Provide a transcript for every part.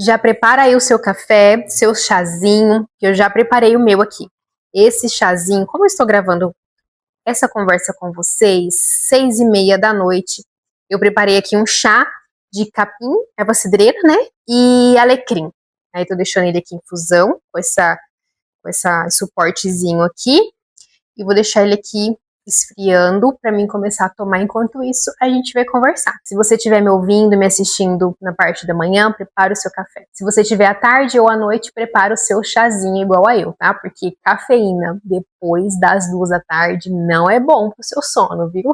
Já prepara aí o seu café, seu chazinho, que eu já preparei o meu aqui. Esse chazinho, como eu estou gravando essa conversa com vocês, 6h30 da noite, eu preparei aqui um chá de capim, erva cidreira, né? E alecrim. Aí tô deixando ele aqui em infusão, com esse suportezinho aqui. E vou deixar ele aqui esfriando para mim começar a tomar. Enquanto isso, a gente vai conversar. Se você estiver me ouvindo, me assistindo na parte da manhã, prepara o seu café. Se você estiver à tarde ou à noite, prepara o seu chazinho igual a eu, tá? Porque cafeína depois das 2 da tarde não é bom pro seu sono, viu?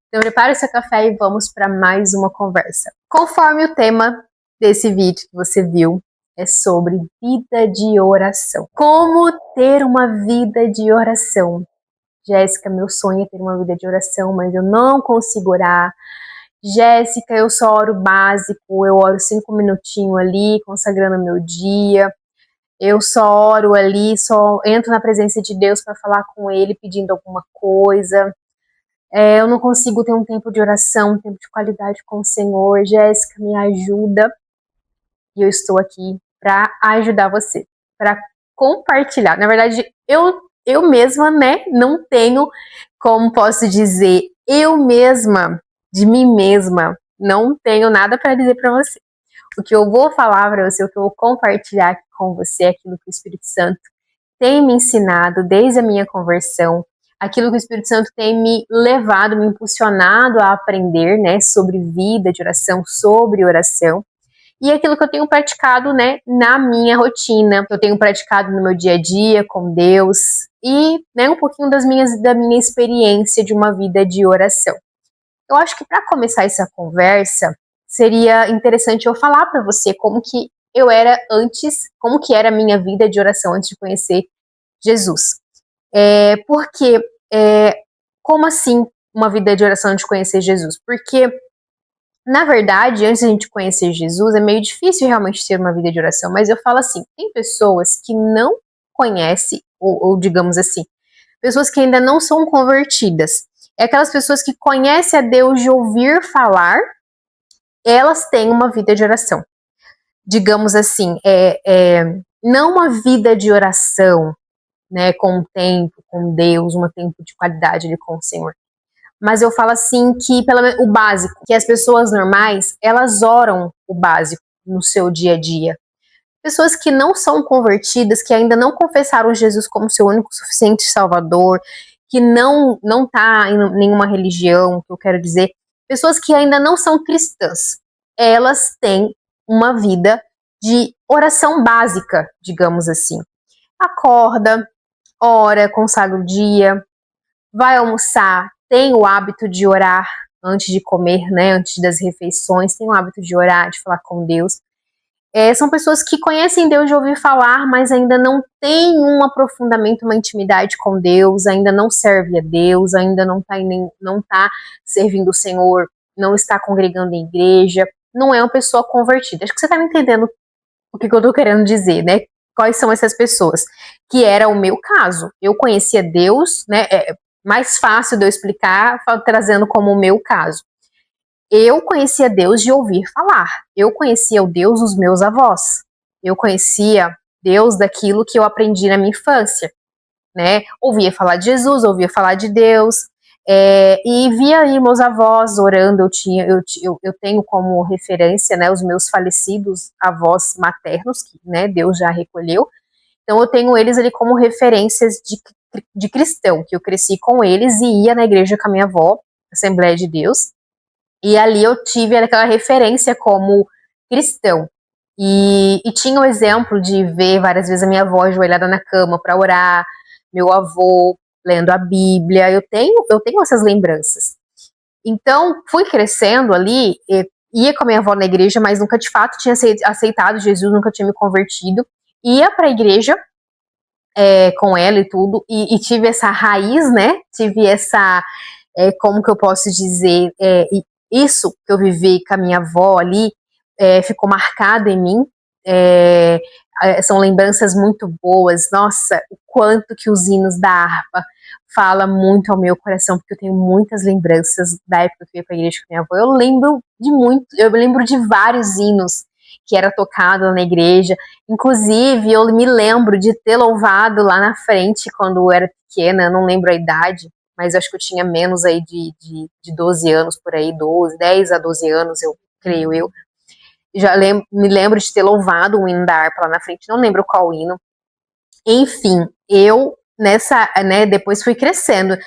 Então prepara o seu café e vamos para mais uma conversa. Conforme o tema desse vídeo que você viu, é sobre vida de oração. Como ter uma vida de oração? Jéssica, meu sonho é ter uma vida de oração, mas eu não consigo orar. Jéssica, eu só oro básico, eu oro 5 minutinhos ali, consagrando meu dia. Eu só oro ali, só entro na presença de Deus para falar com Ele, pedindo alguma coisa. Eu não consigo ter um tempo de oração, um tempo de qualidade com o Senhor. Jéssica, me ajuda. E eu estou aqui para ajudar você, para compartilhar. Na verdade, eu mesma, né, não tenho, como posso dizer, eu mesma, de mim mesma, não tenho nada para dizer para você. O que eu vou falar para você, o que eu vou compartilhar aqui com você é aquilo que o Espírito Santo tem me ensinado desde a minha conversão, aquilo que o Espírito Santo tem me levado, me impulsionado a aprender, né, sobre vida de oração, sobre oração. E aquilo que eu tenho praticado, né, na minha rotina, que eu tenho praticado no meu dia a dia com Deus e, né, um pouquinho da minha experiência de uma vida de oração. Eu acho que para começar essa conversa, seria interessante eu falar para você como que eu era antes, como que era a minha vida de oração antes de conhecer Jesus. Porque, como assim uma vida de oração antes de conhecer Jesus? Porque na verdade, antes de a gente conhecer Jesus, é meio difícil realmente ter uma vida de oração, mas eu falo assim, tem pessoas que não conhecem, ou digamos assim, pessoas que ainda não são convertidas. É aquelas pessoas que conhecem a Deus de ouvir falar, elas têm uma vida de oração. Digamos assim, não uma vida de oração, né, com o tempo, com Deus, um tempo de qualidade ali com o Senhor. Mas eu falo assim que o básico, que as pessoas normais, elas oram o básico no seu dia a dia. Pessoas que não são convertidas, que ainda não confessaram Jesus como seu único suficiente salvador, que não tá em nenhuma religião, que eu quero dizer, pessoas que ainda não são cristãs, elas têm uma vida de oração básica, digamos assim. Acorda, ora, consagra o dia, vai almoçar, tem o hábito de orar antes de comer, né, antes das refeições, tem o hábito de orar, de falar com Deus. São pessoas que conhecem Deus de ouvir falar, mas ainda não tem um aprofundamento, uma intimidade com Deus, ainda não serve a Deus, ainda não tá servindo o Senhor, não está congregando em igreja, não é uma pessoa convertida. Acho que você está me entendendo o que eu estou querendo dizer, né? Quais são essas pessoas? Que era o meu caso. Eu conhecia Deus, né? Mais fácil de eu explicar, trazendo como o meu caso. Eu conhecia Deus de ouvir falar. Eu conhecia o Deus dos meus avós. Eu conhecia Deus daquilo que eu aprendi na minha infância, né? Ouvia falar de Jesus, ouvia falar de Deus, e via aí meus avós orando. Eu tenho como referência, né, os meus falecidos avós maternos, que, né, Deus já recolheu. Então eu tenho eles ali como referências de cristão, que eu cresci com eles e ia na igreja com a minha avó, Assembleia de Deus, e ali eu tive aquela referência como cristão. E tinha o exemplo de ver várias vezes a minha avó ajoelhada na cama para orar, meu avô lendo a Bíblia, eu tenho essas lembranças. Então, fui crescendo ali, ia com a minha avó na igreja, mas nunca de fato tinha aceitado Jesus, nunca tinha me convertido. Ia para a igreja com ela e tudo, e tive essa raiz, né? Tive essa, como que eu posso dizer, isso que eu vivi com a minha avó ali, ficou marcado em mim. São lembranças muito boas. Nossa, o quanto que os hinos da harpa fala muito ao meu coração, porque eu tenho muitas lembranças da época que eu ia para a igreja com a minha avó. Eu lembro de vários hinos que era tocado na igreja. Inclusive, eu me lembro de ter louvado lá na frente quando eu era pequena, eu não lembro a idade, mas acho que eu tinha menos aí de 12 anos por aí, 10 a 12 anos, eu creio eu. Me lembro de ter louvado um hino da harpa lá na frente, não lembro qual hino. Enfim, eu depois fui crescendo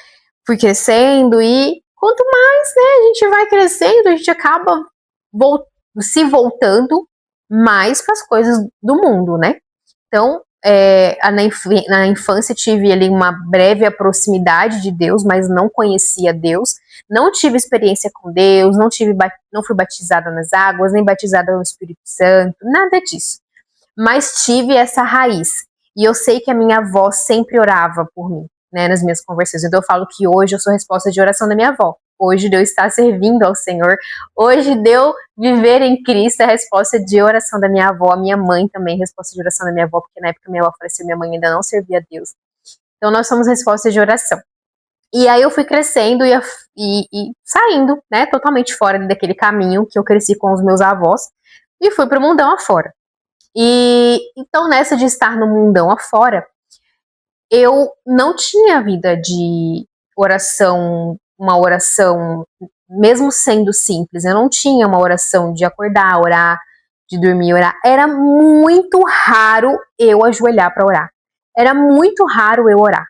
e quanto mais, a gente vai crescendo, a gente acaba se voltando mais para as coisas do mundo, né? Então, na infância tive ali uma breve proximidade de Deus, mas não conhecia Deus, não tive experiência com Deus, não fui batizada nas águas, nem batizada no Espírito Santo, nada disso. Mas tive essa raiz. E eu sei que a minha avó sempre orava por mim, nas minhas conversas. Então eu falo que hoje eu sou resposta de oração da minha avó. Hoje Deus está servindo ao Senhor. Hoje deu viver em Cristo a resposta de oração da minha avó. A minha mãe também, resposta de oração da minha avó, porque na época minha avó faleceu, minha mãe ainda não servia a Deus. Então nós somos resposta de oração. E aí eu fui crescendo e saindo, totalmente fora daquele caminho que eu cresci com os meus avós e fui para o mundão afora. E então nessa de estar no mundão afora, eu não tinha vida de oração, uma oração, mesmo sendo simples, eu não tinha uma oração de acordar, orar, de dormir, orar. Era muito raro eu ajoelhar para orar. Era muito raro eu orar,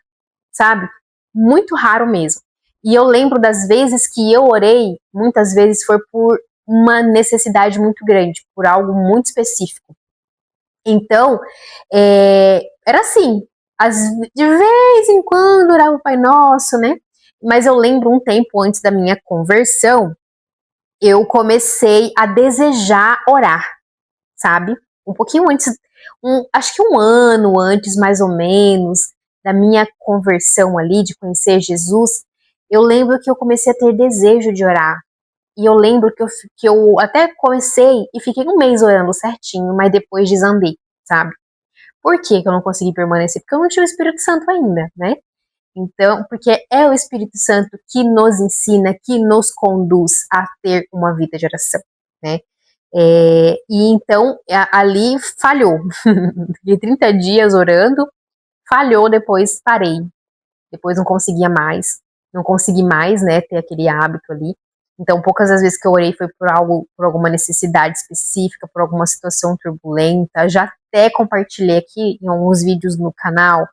sabe? Muito raro mesmo. E eu lembro das vezes que eu orei, muitas vezes foi por uma necessidade muito grande, por algo muito específico. Então, era assim, de vez em quando orava o Pai Nosso, né? Mas eu lembro um tempo antes da minha conversão, eu comecei a desejar orar, sabe? Um pouquinho antes, acho que um ano antes, mais ou menos, da minha conversão ali, de conhecer Jesus, eu lembro que eu comecei a ter desejo de orar. E eu lembro que eu até comecei e fiquei um mês orando certinho, mas depois desandei, sabe? Por que eu não consegui permanecer? Porque eu não tinha o Espírito Santo ainda, né? Então, porque é o Espírito Santo que nos ensina, que nos conduz a ter uma vida de oração, né? E então, ali falhou. De 30 dias orando, falhou, depois parei. Depois não conseguia mais. Não consegui mais, ter aquele hábito ali. Então, poucas as vezes que eu orei foi por alguma necessidade específica, por alguma situação turbulenta. Já até compartilhei aqui em alguns vídeos no canal,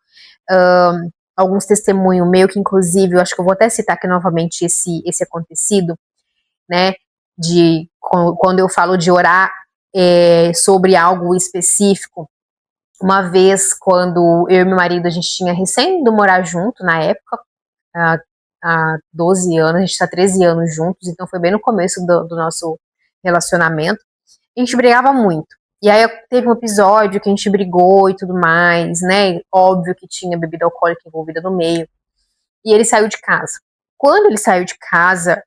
alguns testemunhos meu, que inclusive, eu acho que eu vou até citar aqui novamente esse acontecido, né, de quando eu falo de orar sobre algo específico. Uma vez, quando eu e meu marido, a gente tinha recém ido morar junto, na época, há 12 anos, a gente está 13 anos juntos, então foi bem no começo do nosso relacionamento. A gente brigava muito. E aí teve um episódio que a gente brigou e tudo mais, né? Óbvio que tinha bebida alcoólica envolvida no meio. E ele saiu de casa. Quando ele saiu de casa,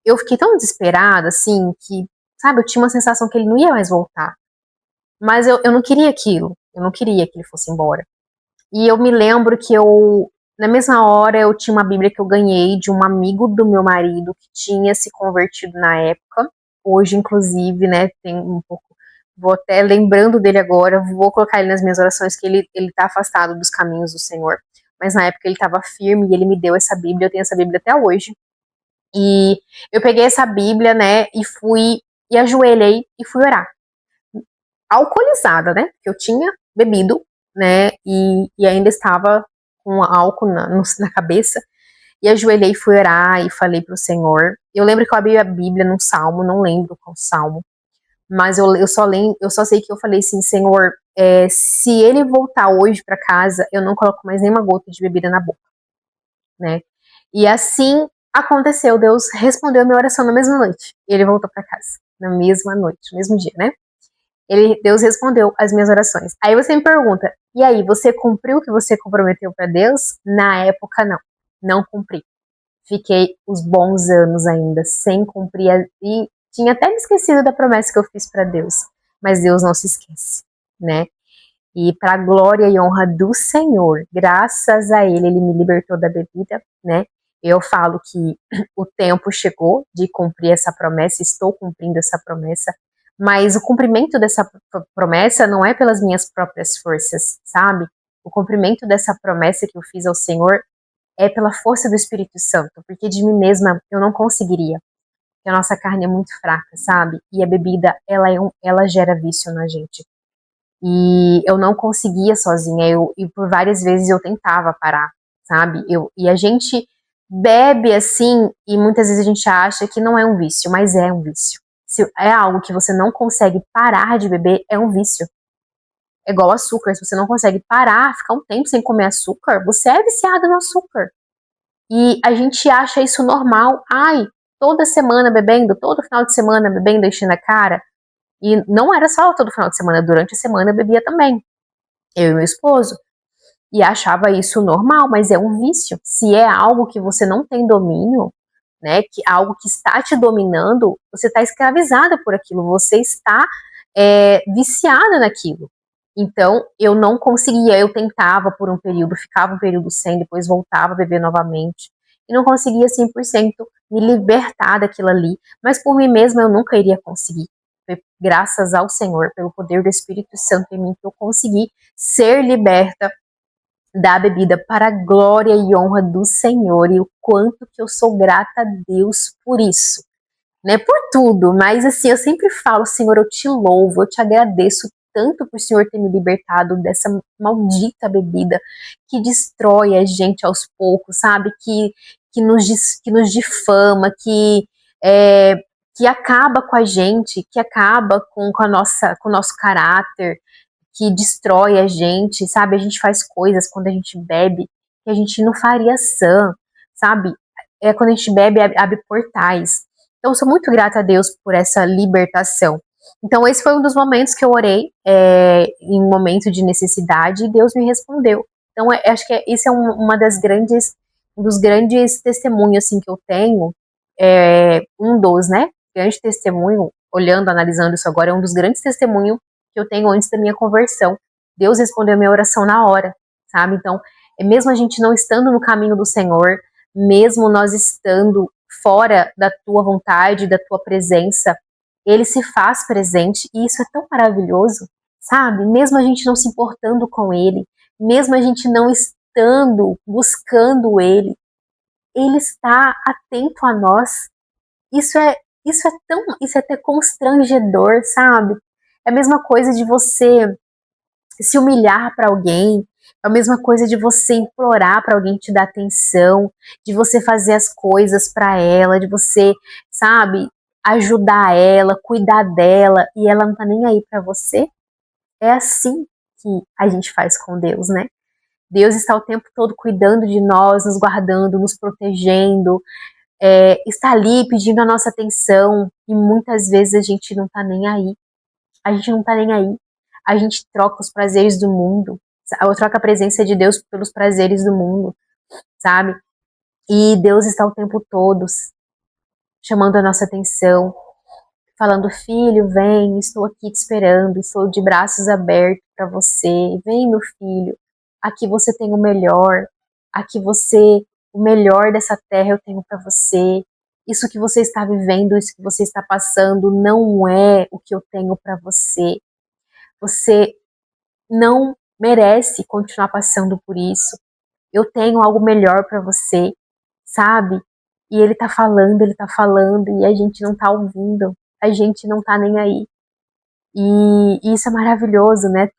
eu fiquei tão desesperada, assim, que, sabe, eu tinha uma sensação que ele não ia mais voltar. Mas eu não queria aquilo. Eu não queria que ele fosse embora. E eu me lembro que na mesma hora, eu tinha uma Bíblia que eu ganhei de um amigo do meu marido que tinha se convertido na época. Hoje, inclusive, tem um pouco. Vou até lembrando dele agora, vou colocar ele nas minhas orações, que ele tá afastado dos caminhos do Senhor. Mas na época ele estava firme e ele me deu essa Bíblia, eu tenho essa Bíblia até hoje. E eu peguei essa Bíblia, e ajoelhei e fui orar. Alcoolizada, porque eu tinha bebido, e ainda estava com álcool na cabeça, e ajoelhei, fui orar e falei pro Senhor. Eu lembro que eu abri a Bíblia num salmo, não lembro qual salmo, mas eu só sei que eu falei assim: Senhor, se ele voltar hoje para casa, eu não coloco mais nenhuma gota de bebida na boca, E assim aconteceu, Deus respondeu a minha oração na mesma noite, e ele voltou para casa, na mesma noite, no mesmo dia, Deus respondeu as minhas orações. Aí você me pergunta, e aí, você cumpriu o que você comprometeu para Deus? Na época, não cumpri. Fiquei os bons anos ainda sem cumprir, e tinha até me esquecido da promessa que eu fiz para Deus, mas Deus não se esquece, E para a glória e honra do Senhor, graças a Ele me libertou da bebida, Eu falo que o tempo chegou de cumprir essa promessa, estou cumprindo essa promessa, Mas o cumprimento dessa promessa não é pelas minhas próprias forças, sabe? O cumprimento dessa promessa que eu fiz ao Senhor é pela força do Espírito Santo, porque de mim mesma eu não conseguiria. Porque a nossa carne é muito fraca, sabe? E a bebida, ela gera vício na gente. E eu não conseguia sozinha, e por várias vezes eu tentava parar, sabe? E a gente bebe assim, e muitas vezes a gente acha que não é um vício, mas é um vício. Se é algo que você não consegue parar de beber, é um vício. É igual açúcar, se você não consegue parar, ficar um tempo sem comer açúcar, você é viciado no açúcar. E a gente acha isso normal. Ai, toda semana bebendo, todo final de semana bebendo, enchendo a cara. E não era só todo final de semana, durante a semana eu bebia também. Eu e meu esposo. E achava isso normal, mas é um vício. Se é algo que você não tem domínio, né, que algo que está te dominando, você está escravizada por aquilo, você está viciada naquilo. Então, eu não conseguia, eu tentava por um período, ficava um período sem, depois voltava a beber novamente, e não conseguia 100% me libertar daquilo ali, mas por mim mesma eu nunca iria conseguir. Foi graças ao Senhor, pelo poder do Espírito Santo em mim, que eu consegui ser liberta da bebida para a glória e honra do Senhor, e o quanto que eu sou grata a Deus por isso, né, por tudo, mas assim, eu sempre falo, Senhor, eu te louvo, eu te agradeço tanto por o Senhor ter me libertado dessa maldita bebida que destrói a gente aos poucos, sabe, que nos difama, é, que acaba com a gente, que acaba com o nosso caráter, que destrói a gente, sabe? A gente faz coisas quando a gente bebe que a gente não faria sã, sabe? Quando a gente bebe, abre portais. Então, eu sou muito grata a Deus por essa libertação. Então, esse foi um dos momentos que eu orei, em um momento de necessidade, e Deus me respondeu. Então, acho que esse é um dos grandes testemunhos assim, que eu tenho, um dos, né? Grande testemunho, olhando, analisando isso agora, é um dos grandes testemunhos que eu tenho antes da minha conversão. Deus respondeu a minha oração na hora, sabe? Então, mesmo a gente não estando no caminho do Senhor, mesmo nós estando fora da tua vontade, da tua presença, ele se faz presente, e isso é tão maravilhoso, sabe? Mesmo a gente não se importando com ele, mesmo a gente não estando buscando ele, ele está atento a nós. Isso é, isso é até constrangedor, sabe? É a mesma coisa de você se humilhar para alguém, é a mesma coisa de você implorar para alguém te dar atenção, de você fazer as coisas para ela, de você, sabe, ajudar ela, cuidar dela, e ela não tá nem aí para você. É assim que a gente faz com Deus, né? Deus está o tempo todo cuidando de nós, nos guardando, nos protegendo, está ali pedindo a nossa atenção, e muitas vezes a gente não tá nem aí. A gente não tá nem aí. A gente troca os prazeres do mundo, ou troca a presença de Deus pelos prazeres do mundo, sabe? E Deus está o tempo todo chamando a nossa atenção, falando: filho, vem, estou aqui te esperando, estou de braços abertos para você, vem, meu filho, aqui você tem o melhor, aqui o melhor dessa terra eu tenho para você. Isso que você está vivendo, isso que você está passando, não é o que eu tenho para você. Você não merece continuar passando por isso. Eu tenho algo melhor para você, sabe? E ele tá falando, e a gente não tá ouvindo, a gente não tá nem aí. E isso é maravilhoso, né?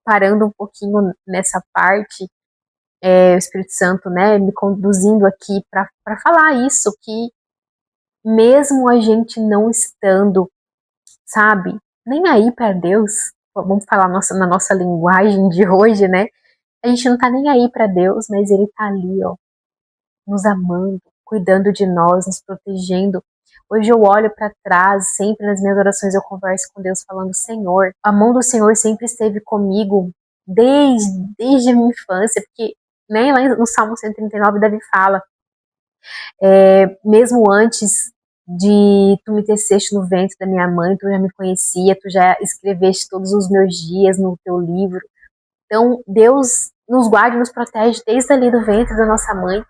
Parando um pouquinho nessa parte, o Espírito Santo, né, me conduzindo aqui para falar isso, que mesmo a gente não estando, sabe, nem aí para Deus, vamos falar na nossa linguagem de hoje, né? A gente não tá nem aí para Deus, mas ele tá ali, ó, nos amando, cuidando de nós, nos protegendo. Hoje eu olho para trás, sempre nas minhas orações eu converso com Deus falando: Senhor, a mão do Senhor sempre esteve comigo desde a minha infância, porque nem lá no Salmo 139 Davi fala, mesmo antes de tu me teceste no ventre da minha mãe, tu já me conhecia, tu já escreveste todos os meus dias no teu livro. Então Deus nos guarda e nos protege desde ali do ventre da nossa mãe.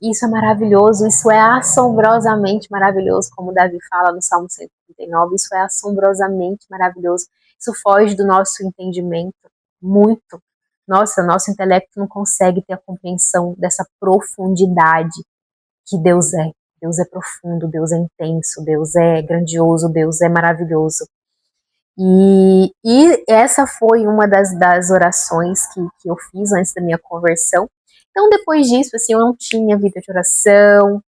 Isso é maravilhoso, isso é assombrosamente maravilhoso, como Davi fala no Salmo 139, isso é assombrosamente maravilhoso. Isso foge do nosso entendimento muito. Nossa, nosso intelecto não consegue ter a compreensão dessa profundidade que Deus é. Deus é profundo, Deus é intenso, Deus é grandioso, Deus é maravilhoso. E essa foi uma das orações que eu fiz antes da minha conversão. Então, depois disso, assim, eu não tinha vida de oração,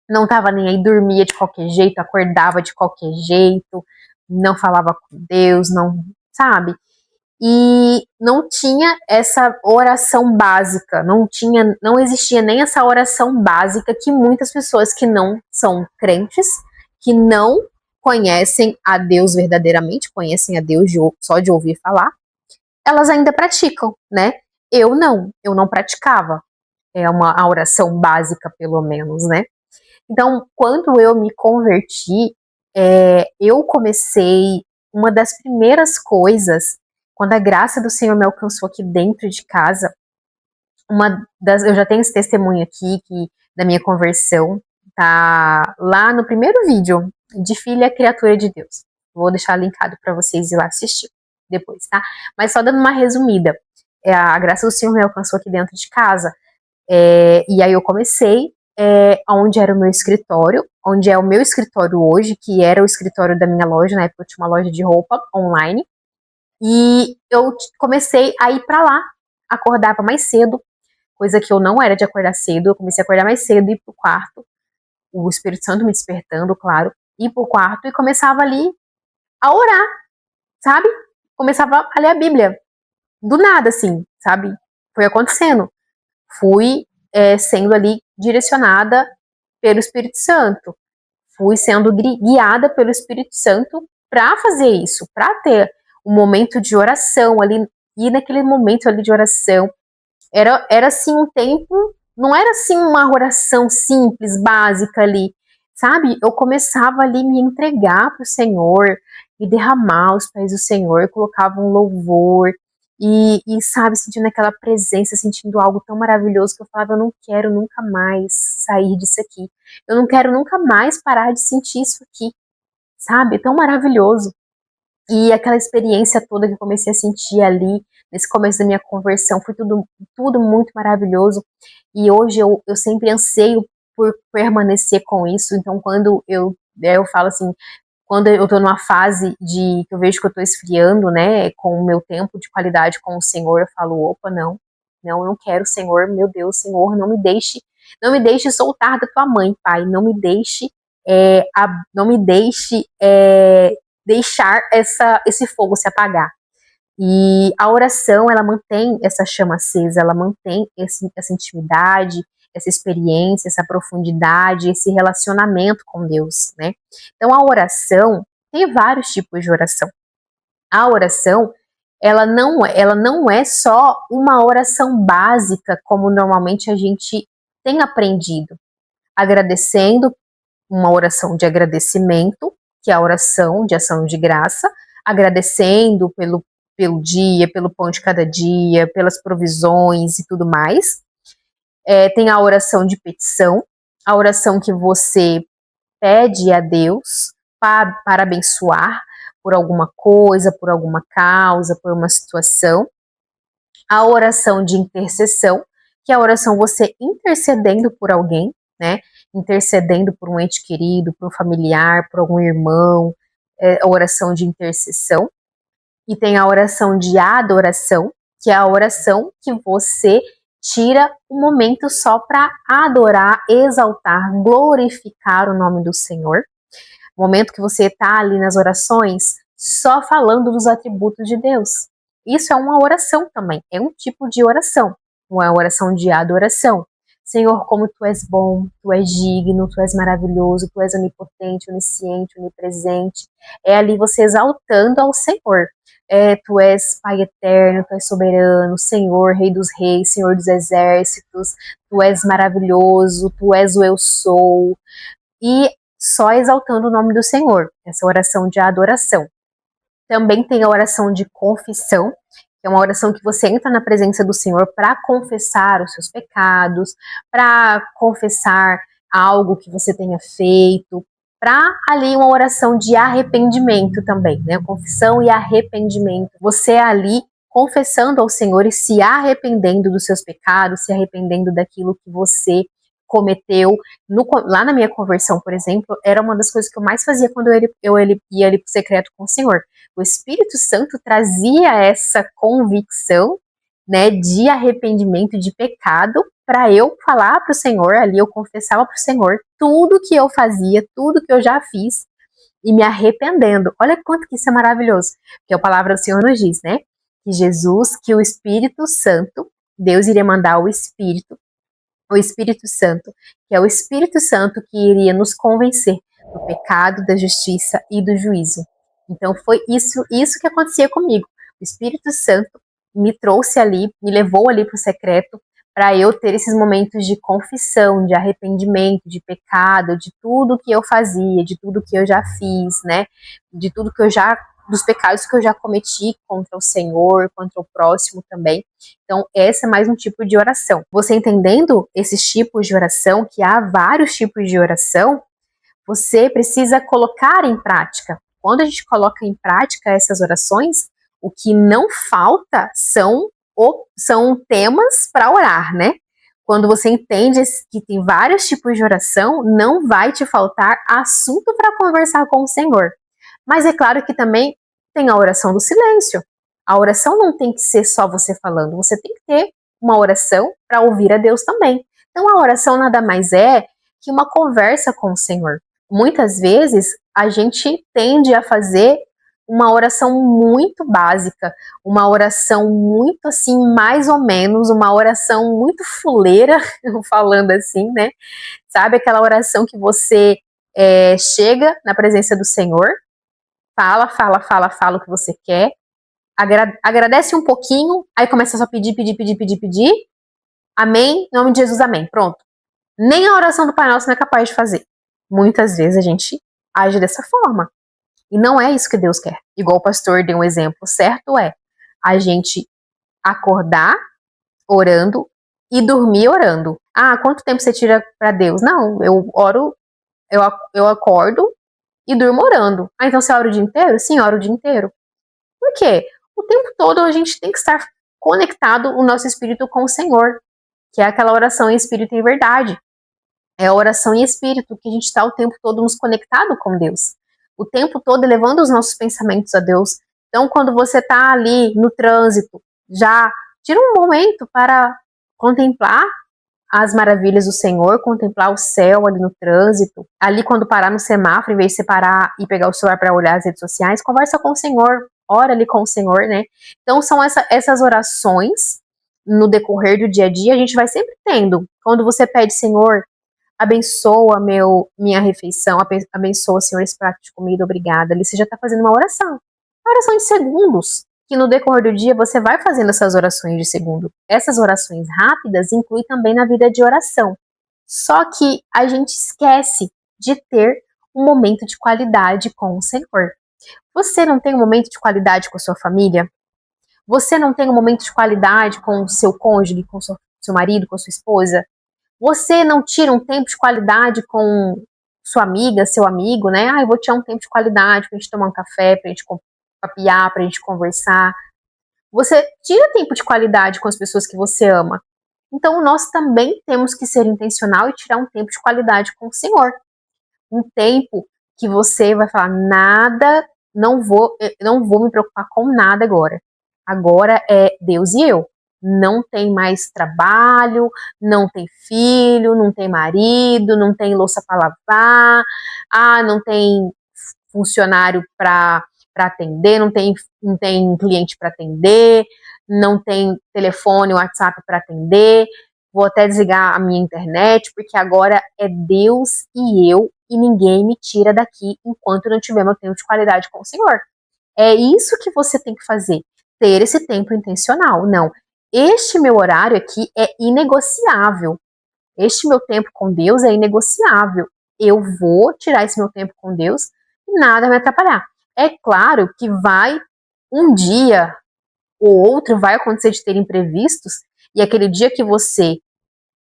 não estava nem aí, dormia de qualquer jeito, acordava de qualquer jeito, não falava com Deus, não, sabe? E não tinha essa oração básica, não existia nem essa oração básica que muitas pessoas que não são crentes, que não conhecem a Deus verdadeiramente, conhecem a Deus só de ouvir falar, elas ainda praticam, né? Eu não praticava. É a oração básica, pelo menos, né? Então, quando eu me converti, eu comecei, uma das primeiras coisas, quando a graça do Senhor me alcançou aqui dentro de casa, eu já tenho esse testemunho aqui da minha conversão, tá lá no primeiro vídeo de Filha Criatura de Deus. Vou deixar linkado para vocês ir lá assistir depois, tá? Mas só dando uma resumida, a graça do Senhor me alcançou aqui dentro de casa, e aí eu comecei onde era o meu escritório, onde é o meu escritório hoje, que era o escritório da minha loja, na época eu tinha uma loja de roupa online, e eu comecei a ir para lá, acordava mais cedo, coisa que eu não era de acordar cedo, eu comecei a acordar mais cedo, ir pro quarto, o Espírito Santo me despertando, claro, ir pro quarto e começava ali a orar, sabe? Começava a ler a Bíblia, do nada, assim, sabe? Foi acontecendo. Fui sendo ali direcionada pelo Espírito Santo. Fui sendo guiada pelo Espírito Santo para fazer isso, para ter um momento de oração ali. E naquele momento ali de oração, era assim um tempo, não era assim uma oração simples, básica ali, sabe? Eu começava ali me entregar para o Senhor, me derramar aos pés do Senhor, colocava um louvor, sabe, sentindo aquela presença, sentindo algo tão maravilhoso que eu falava, eu não quero nunca mais sair disso aqui. Eu não quero nunca mais parar de sentir isso aqui, sabe? Tão maravilhoso. E aquela experiência toda que eu comecei a sentir ali, nesse começo da minha conversão, foi tudo muito maravilhoso. E hoje eu sempre anseio por permanecer com isso. Então, quando eu falo assim, quando eu tô numa fase que eu vejo que eu tô esfriando, né, com o meu tempo de qualidade com o Senhor, eu falo, opa, eu não quero, Senhor, meu Deus, Senhor, não me deixe soltar da tua mãe, Pai, não me deixe, não me deixe deixar esse fogo se apagar. E a oração, ela mantém essa chama acesa, ela mantém essa intimidade, essa experiência, essa profundidade, esse relacionamento com Deus, né? Então, a oração, tem vários tipos de oração. A oração, ela não é só uma oração básica, como normalmente a gente tem aprendido. Agradecendo, uma oração de agradecimento, que é a oração de ação de graça, agradecendo pelo dia, pelo pão de cada dia, pelas provisões e tudo mais. Tem a oração de petição, a oração que você pede a Deus para abençoar por alguma coisa, por alguma causa, por uma situação. A oração de intercessão, que é a oração você intercedendo por alguém, né? Intercedendo por um ente querido, por um familiar, por algum irmão, a oração de intercessão. E tem a oração de adoração, que é a oração que você tira um momento só para adorar, exaltar, glorificar o nome do Senhor. O momento que você está ali nas orações, só falando dos atributos de Deus. Isso é uma oração também, é um tipo de oração, uma oração de adoração. Senhor, como tu és bom, tu és digno, tu és maravilhoso, tu és onipotente, onisciente, onipresente. É ali você exaltando ao Senhor. Tu és Pai eterno, tu és soberano, Senhor, Rei dos reis, Senhor dos exércitos, tu és maravilhoso, tu és o eu sou. E só exaltando o nome do Senhor, essa oração de adoração. Também tem a oração de confissão, que é uma oração que você entra na presença do Senhor para confessar os seus pecados, para confessar algo que você tenha feito, para ali uma oração de arrependimento também, né? Confissão e arrependimento. Você ali confessando ao Senhor e se arrependendo dos seus pecados, se arrependendo daquilo que você cometeu. Lá na minha conversão, por exemplo, era uma das coisas que eu mais fazia quando eu ia ali pro secreto com o Senhor. O Espírito Santo trazia essa convicção, né, de arrependimento, de pecado, para eu falar para o Senhor, ali eu confessava para o Senhor tudo que eu fazia, tudo que eu já fiz, e me arrependendo. Olha quanto que isso é maravilhoso, porque a palavra do Senhor nos diz, né, que Jesus, que o Espírito Santo, Deus iria mandar o Espírito Santo, que é o Espírito Santo que iria nos convencer do pecado, da justiça e do juízo. Então foi isso que acontecia comigo. O Espírito Santo me trouxe ali, me levou ali para o secreto, para eu ter esses momentos de confissão, de arrependimento, de pecado, de tudo que eu fazia, de tudo que eu já fiz, né? De tudo que eu já, dos pecados que eu já cometi contra o Senhor, contra o próximo também. Então, esse é mais um tipo de oração. Você entendendo esses tipos de oração, que há vários tipos de oração, você precisa colocar em prática. Quando a gente coloca em prática essas orações, o que não falta são temas para orar, né? Quando você entende que tem vários tipos de oração, não vai te faltar assunto para conversar com o Senhor. Mas é claro que também tem a oração do silêncio. A oração não tem que ser só você falando, você tem que ter uma oração para ouvir a Deus também. Então a oração nada mais é que uma conversa com o Senhor. Muitas vezes a gente tende a fazer uma oração muito básica, uma oração muito assim, mais ou menos, uma oração muito fuleira, falando assim, né? Sabe aquela oração que você chega na presença do Senhor, fala o que você quer, agradece um pouquinho, aí começa só a pedir, amém, em nome de Jesus, amém, pronto. Nem a oração do Pai Nosso não é capaz de fazer. Muitas vezes a gente age dessa forma. E não é isso que Deus quer. Igual o pastor deu um exemplo, certo é a gente acordar orando e dormir orando. Ah, quanto tempo você tira para Deus? Não, eu oro, eu acordo e durmo orando. Ah, então você ora o dia inteiro? Sim, oro o dia inteiro. Por quê? O tempo todo a gente tem que estar conectado o nosso espírito com o Senhor, que é aquela oração em espírito e em verdade. É a oração em espírito, que a gente está o tempo todo nos conectado com Deus. O tempo todo elevando os nossos pensamentos a Deus. Então, quando você está ali no trânsito, já tira um momento para contemplar as maravilhas do Senhor, contemplar o céu ali no trânsito. Ali, quando parar no semáforo, em vez de você parar e pegar o celular para olhar as redes sociais, conversa com o Senhor, ora ali com o Senhor, né? Então, são essas orações no decorrer do dia a dia, a gente vai sempre tendo. Quando você pede, Senhor, abençoa minha refeição, abençoa, Senhor, esse prato de comida, obrigada. Ali você já está fazendo uma oração de segundos, que no decorrer do dia você vai fazendo essas orações de segundo. Essas orações rápidas incluem também na vida de oração. Só que a gente esquece de ter um momento de qualidade com o Senhor. Você não tem um momento de qualidade com a sua família? Você não tem um momento de qualidade com o seu cônjuge, com o seu marido, com a sua esposa? Você não tira um tempo de qualidade com sua amiga, seu amigo, né? Ah, eu vou tirar um tempo de qualidade pra gente tomar um café, pra gente papiar, pra gente conversar. Você tira tempo de qualidade com as pessoas que você ama. Então, nós também temos que ser intencional e tirar um tempo de qualidade com o Senhor. Um tempo que você vai falar, nada, não vou me preocupar com nada agora. Agora é Deus e eu. Não tem mais trabalho, não tem filho, não tem marido, não tem louça para lavar, não tem funcionário para atender, não tem cliente para atender, não tem telefone, WhatsApp para atender, vou até desligar a minha internet, porque agora é Deus e eu, e ninguém me tira daqui enquanto eu não tiver meu tempo de qualidade com o Senhor. É isso que você tem que fazer, ter esse tempo intencional. Não, este meu horário aqui é inegociável. Este meu tempo com Deus é inegociável. Eu vou tirar esse meu tempo com Deus e nada vai me atrapalhar. É claro que vai um dia ou outro vai acontecer de ter imprevistos, e aquele dia que você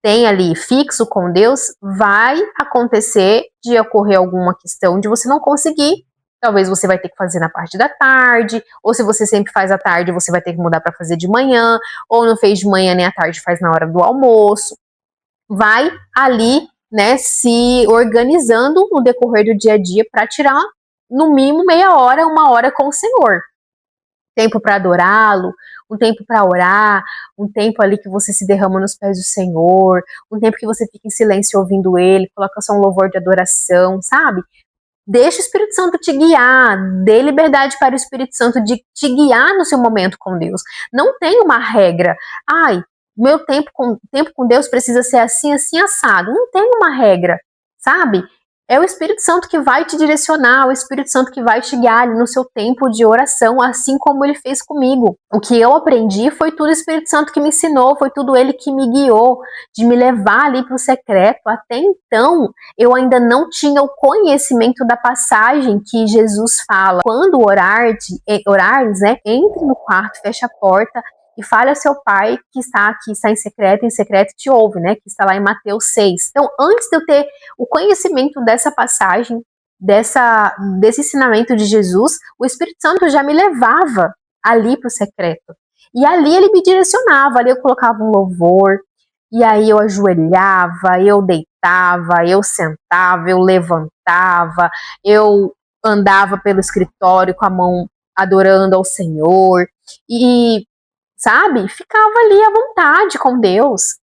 tem ali fixo com Deus, vai acontecer de ocorrer alguma questão de você não conseguir. Talvez você vai ter que fazer na parte da tarde, ou se você sempre faz à tarde, você vai ter que mudar para fazer de manhã, ou não fez de manhã nem à tarde, faz na hora do almoço. Vai ali, né, se organizando no decorrer do dia a dia para tirar no mínimo meia hora, uma hora com o Senhor. Tempo para adorá-lo, um tempo para orar, um tempo ali que você se derrama nos pés do Senhor, um tempo que você fica em silêncio ouvindo Ele, coloca só um louvor de adoração, sabe? Deixa o Espírito Santo te guiar, dê liberdade para o Espírito Santo de te guiar no seu momento com Deus. Não tem uma regra. Ai, meu tempo com Deus precisa ser assim, assim, assado. Não tem uma regra, sabe? É o Espírito Santo que vai te direcionar, o Espírito Santo que vai te guiar ali no seu tempo de oração, assim como ele fez comigo. O que eu aprendi foi tudo o Espírito Santo que me ensinou, foi tudo ele que me guiou, de me levar ali para o secreto. Até então, eu ainda não tinha o conhecimento da passagem que Jesus fala. Quando orares, né, entre no quarto, feche a porta e fale ao seu pai que está aqui, está em secreto te ouve, né? Que está lá em Mateus 6. Então, antes de eu ter o conhecimento dessa passagem, desse ensinamento de Jesus, o Espírito Santo já me levava ali para o secreto. E ali ele me direcionava, ali eu colocava um louvor, e aí eu ajoelhava, eu deitava, eu sentava, eu levantava, eu andava pelo escritório com a mão adorando ao Senhor, e sabe? Ficava ali à vontade com Deus.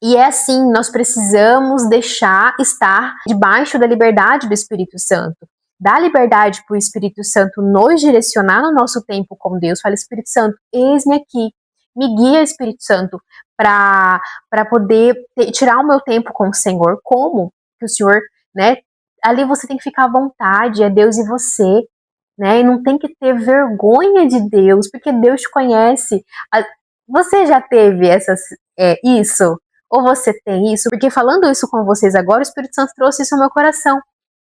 E é assim, nós precisamos deixar estar debaixo da liberdade do Espírito Santo. Dá liberdade para o Espírito Santo nos direcionar no nosso tempo com Deus. Fala, Espírito Santo, eis-me aqui. Me guia, Espírito Santo, para poder tirar o meu tempo com o Senhor. Como que o Senhor, né? Ali você tem que ficar à vontade, é Deus e você. Né? E não tem que ter vergonha de Deus, porque Deus te conhece. Você já teve isso? Ou você tem isso? Porque falando isso com vocês agora, o Espírito Santo trouxe isso ao meu coração.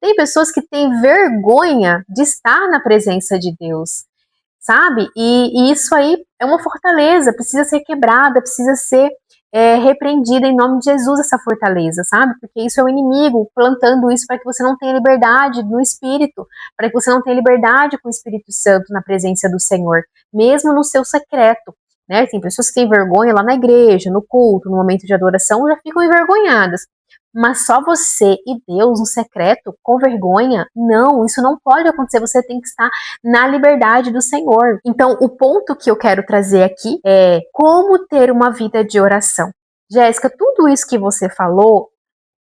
Tem pessoas que têm vergonha de estar na presença de Deus, sabe? E isso aí é uma fortaleza, precisa ser quebrada, precisa ser repreendida em nome de Jesus, essa fortaleza, sabe? Porque isso é o inimigo plantando isso para que você não tenha liberdade no Espírito, para que você não tenha liberdade com o Espírito Santo na presença do Senhor, mesmo no seu secreto, né? Tem pessoas que têm vergonha lá na igreja, no culto, no momento de adoração, já ficam envergonhadas. Mas só você e Deus no secreto, com vergonha? Não, isso não pode acontecer. Você tem que estar na liberdade do Senhor. Então, o ponto que eu quero trazer aqui é como ter uma vida de oração. Jéssica, tudo isso que você falou,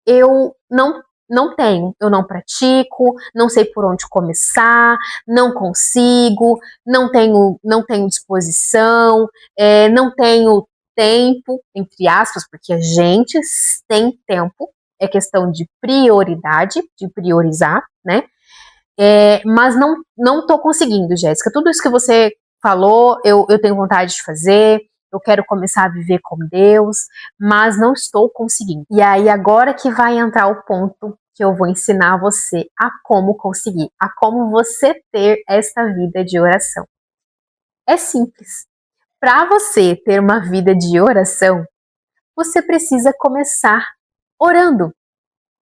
eu não tenho, eu não pratico, não sei por onde começar, não consigo, não tenho disposição, não tenho tempo, entre aspas, porque a gente tem tempo, é questão de prioridade, de priorizar, né? Mas não tô conseguindo, Jéssica. Tudo isso que você falou, eu tenho vontade de fazer, eu quero começar a viver com Deus, mas não estou conseguindo. E aí, agora que vai entrar o ponto que eu vou ensinar você a como conseguir, a como você ter esta vida de oração. É simples. Para você ter uma vida de oração, você precisa começar orando.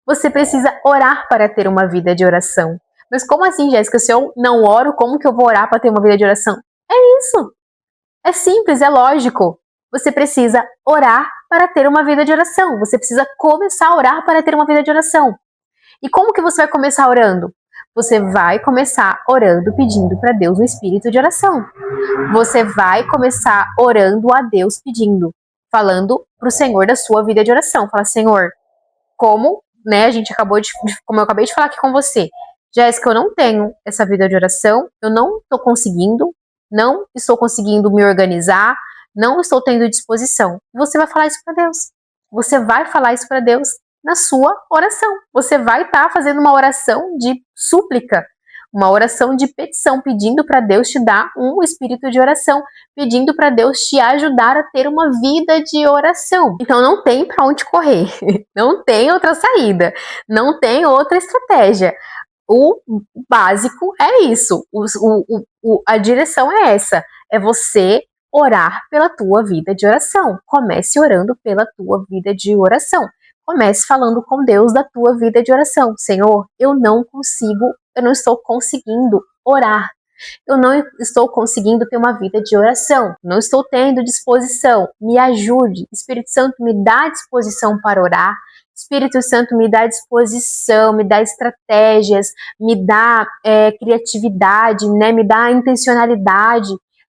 Você precisa orar para ter uma vida de oração. Mas como assim, Jéssica? Se eu não oro, como que eu vou orar para ter uma vida de oração? É isso. É simples, é lógico. Você precisa orar para ter uma vida de oração. Você precisa começar a orar para ter uma vida de oração. E como que você vai começar orando? Você vai começar orando, pedindo para Deus um espírito de oração. Você vai começar orando a Deus, pedindo, falando para o Senhor da sua vida de oração. Fala, Senhor, como, né, como eu acabei de falar aqui com você, Jéssica, eu não tenho essa vida de oração, eu não estou conseguindo, não estou conseguindo me organizar, não estou tendo disposição. Você vai falar isso para Deus. Você vai falar isso para Deus na sua oração. Você vai estar fazendo uma oração de súplica, uma oração de petição, pedindo para Deus te dar um espírito de oração, pedindo para Deus te ajudar a ter uma vida de oração. Então não tem para onde correr, não tem outra saída, não tem outra estratégia. O básico é isso, a direção é essa, é você orar pela tua vida de oração. Comece orando pela tua vida de oração. Comece falando com Deus da tua vida de oração. Senhor, eu não estou conseguindo orar. Eu não estou conseguindo ter uma vida de oração. Não estou tendo disposição. Me ajude. Espírito Santo, me dá disposição para orar. Espírito Santo, me dá disposição, me dá estratégias, me dá criatividade, né? Me dá intencionalidade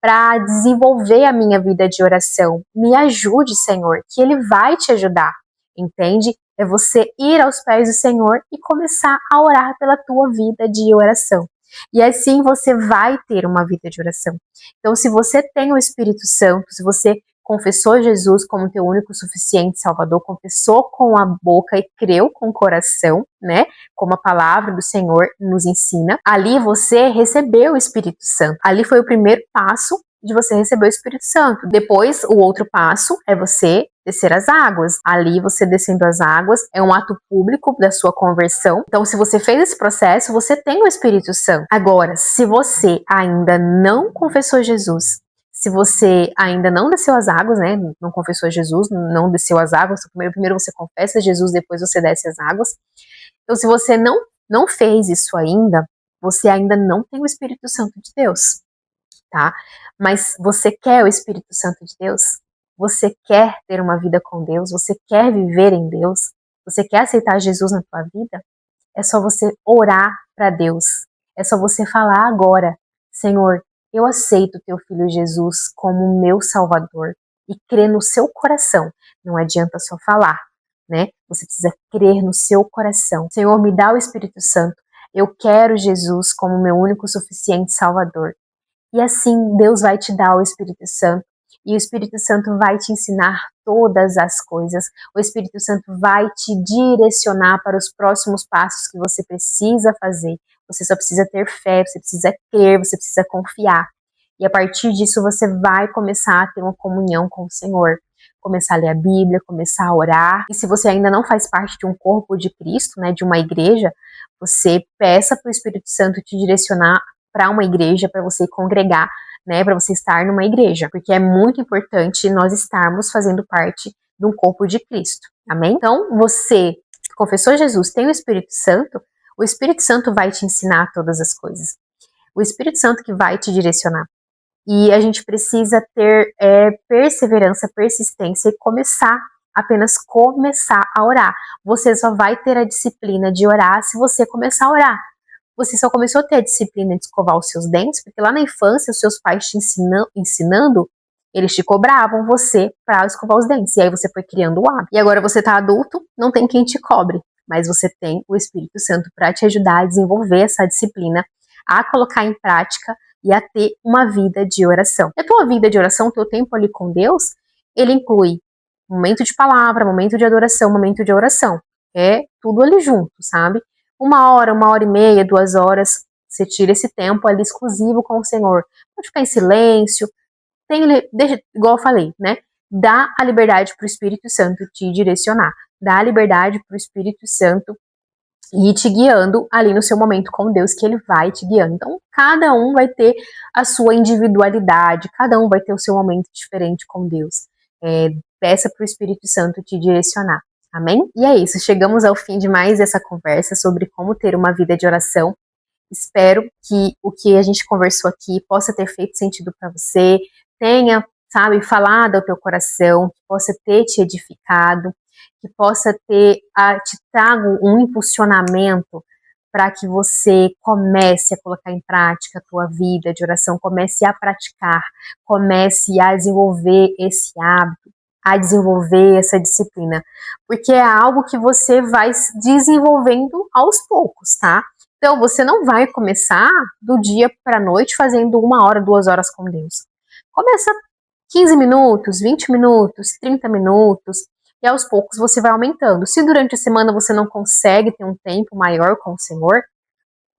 para desenvolver a minha vida de oração. Me ajude, Senhor, que Ele vai te ajudar, entende? É você ir aos pés do Senhor e começar a orar pela tua vida de oração. E assim você vai ter uma vida de oração. Então, se você tem o Espírito Santo, se você confessou Jesus como teu único suficiente Salvador, confessou com a boca e creu com o coração, né? Como a palavra do Senhor nos ensina, ali você recebeu o Espírito Santo. Ali foi o primeiro passo de você receber o Espírito Santo. Depois, o outro passo é você descer as águas. Ali, você descendo as águas, é um ato público da sua conversão. Então, se você fez esse processo, você tem o Espírito Santo. Agora, se você ainda não confessou Jesus, se você ainda não desceu as águas, né, não confessou Jesus, não desceu as águas, primeiro você confessa Jesus, depois você desce as águas. Então, se você não fez isso ainda, você ainda não tem o Espírito Santo de Deus, tá? Mas você quer o Espírito Santo de Deus? Você quer ter uma vida com Deus? Você quer viver em Deus? Você quer aceitar Jesus na tua vida? É só você orar para Deus. É só você falar agora: Senhor, eu aceito teu filho Jesus como meu Salvador, e crer no seu coração. Não adianta só falar, né? Você precisa crer no seu coração. Senhor, me dá o Espírito Santo. Eu quero Jesus como meu único suficiente Salvador. E assim Deus vai te dar o Espírito Santo. E o Espírito Santo vai te ensinar todas as coisas. O Espírito Santo vai te direcionar para os próximos passos que você precisa fazer. Você só precisa ter fé, você precisa crer, você precisa confiar. E a partir disso você vai começar a ter uma comunhão com o Senhor. Começar a ler a Bíblia, começar a orar. E se você ainda não faz parte de um corpo de Cristo, né, de uma igreja, você peça para o Espírito Santo te direcionar para uma igreja, para você congregar, né, para você estar numa igreja, porque é muito importante nós estarmos fazendo parte de um corpo de Cristo, amém? Então, você confessou Jesus, tem o Espírito Santo vai te ensinar todas as coisas, o Espírito Santo que vai te direcionar, e a gente precisa ter perseverança, persistência e apenas começar a orar. Você só vai ter a disciplina de orar se você começar a orar. Você só começou a ter a disciplina de escovar os seus dentes porque lá na infância os seus pais te ensinando, eles te cobravam você para escovar os dentes. E aí você foi criando o hábito. E agora você tá adulto, não tem quem te cobre, mas você tem o Espírito Santo para te ajudar a desenvolver essa disciplina, a colocar em prática e a ter uma vida de oração. E a tua vida de oração, o teu tempo ali com Deus, ele inclui momento de palavra, momento de adoração, momento de oração. É tudo ali junto, sabe? 1 hora, 1 hora e meia, 2 horas, você tira esse tempo ali exclusivo com o Senhor. Pode ficar em silêncio, igual eu falei, né? Dá a liberdade para o Espírito Santo te direcionar. Dá a liberdade para o Espírito Santo ir te guiando ali no seu momento com Deus, que Ele vai te guiando. Então, cada um vai ter a sua individualidade, cada um vai ter o seu momento diferente com Deus. Peça para o Espírito Santo te direcionar. Amém? E é isso, chegamos ao fim de mais essa conversa sobre como ter uma vida de oração. Espero que o que a gente conversou aqui possa ter feito sentido para você, tenha, sabe, falado ao teu coração, que possa ter te edificado, que possa ter te trago um impulsionamento para que você comece a colocar em prática a tua vida de oração, comece a praticar, comece a desenvolver esse hábito, a desenvolver essa disciplina, porque é algo que você vai desenvolvendo aos poucos, tá? Então, você não vai começar do dia para a noite fazendo 1 hora, 2 horas com Deus. Começa 15 minutos, 20 minutos, 30 minutos, e aos poucos você vai aumentando. Se durante a semana você não consegue ter um tempo maior com o Senhor,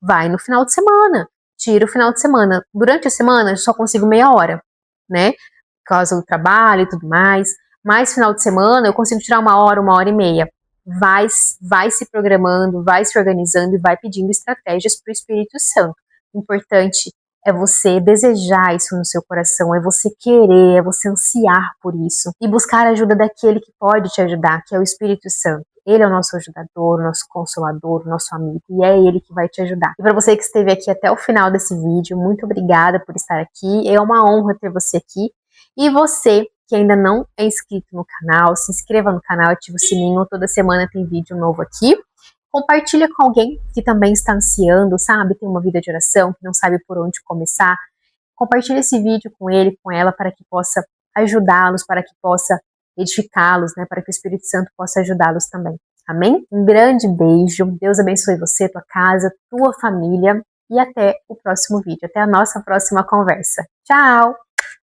vai no final de semana, tira o final de semana. Durante a semana eu só consigo meia hora, né? Por causa do trabalho e tudo mais. Mas final de semana eu consigo tirar 1 hora, 1 hora e meia. Vai se programando, vai se organizando e vai pedindo estratégias para o Espírito Santo. Importante é você desejar isso no seu coração, é você querer, é você ansiar por isso e buscar a ajuda daquele que pode te ajudar, que é o Espírito Santo. Ele é o nosso ajudador, o nosso consolador, o nosso amigo, e é ele que vai te ajudar. E para você que esteve aqui até o final desse vídeo, muito obrigada por estar aqui. É uma honra ter você aqui. E você que ainda não é inscrito no canal, se inscreva no canal, ative o sininho, toda semana tem vídeo novo aqui. Compartilha com alguém que também está ansiando, sabe? Tem uma vida de oração, que não sabe por onde começar. Compartilha esse vídeo com ele, com ela, para que possa ajudá-los, para que possa edificá-los, né? Para que o Espírito Santo possa ajudá-los também. Amém? Um grande beijo. Deus abençoe você, tua casa, tua família. E até o próximo vídeo. Até a nossa próxima conversa. Tchau!